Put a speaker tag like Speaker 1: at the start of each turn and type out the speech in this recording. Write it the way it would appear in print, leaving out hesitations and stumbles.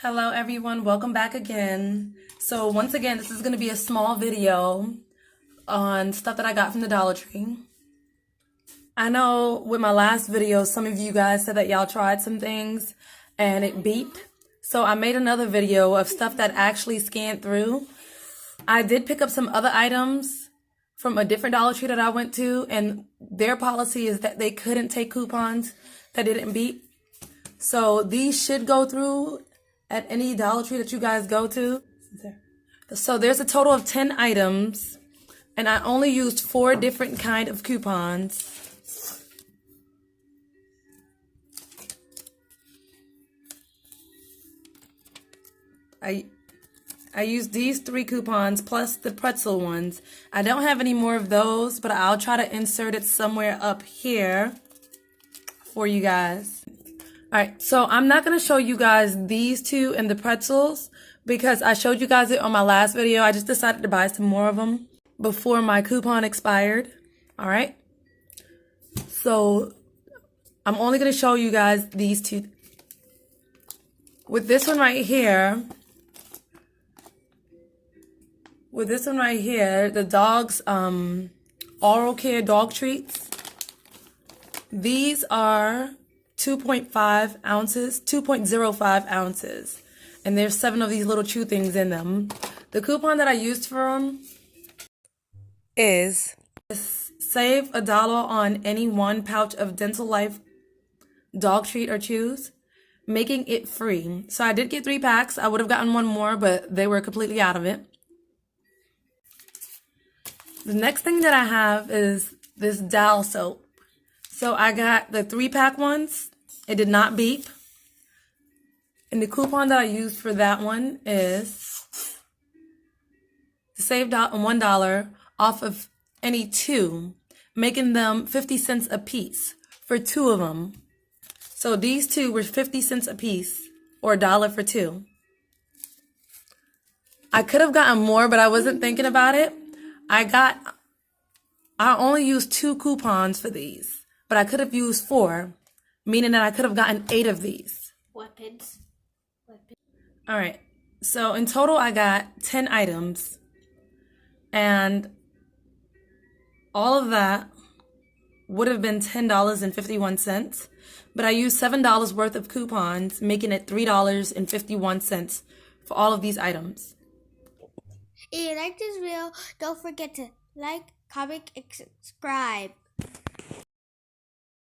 Speaker 1: Hello everyone, welcome back again. So once again, this is going to be a small video on stuff that I got from the Dollar Tree. I know with my last video, some of you guys said that y'all tried some things and it beeped. So I made another video of stuff that actually scanned through. I did pick up some other items from a different Dollar Tree that I went to, and their policy is that they couldn't take coupons that didn't beep. So these should go through at any Dollar Tree that you guys go to. So there's a total of 10 items, and I only used 4 different kind of coupons. I used these 3 coupons plus the pretzel ones. I don't have any more of those, but I'll try to insert it somewhere up here for you guys. Alright, so I'm not going to show you guys these 2 and the pretzels because I showed you guys it on my last video. I just decided to buy some more of them before my coupon expired. Alright, so I'm only going to show you guys these 2. With this one right here, the dog's oral care dog treats. These are 2.5 ounces, 2.05 ounces. And there's 7 of these little chew things in them. The coupon that I used for them is save $1 on any 1 pouch of Dental Life dog treat or chews, making it free. So I did get 3 packs. I would have gotten 1 more, but they were completely out of it. The next thing that I have is this Dial soap. So I got the 3-pack ones. It did not beep. And the coupon that I used for that one is to save $1 off of any 2, making them 50 cents a piece for 2 of them. So these 2 were 50 cents a piece, or $1 for 2. I could have gotten more, but I wasn't thinking about it. I only used 2 coupons for these, but I could have used 4, meaning that I could have gotten 8 of these.
Speaker 2: Weapons.
Speaker 1: All right, so in total I got 10 items, and all of that would have been $10.51, but I used $7 worth of coupons, making it $3.51 for all of these items.
Speaker 2: If you like this video, don't forget to like, comment, and subscribe.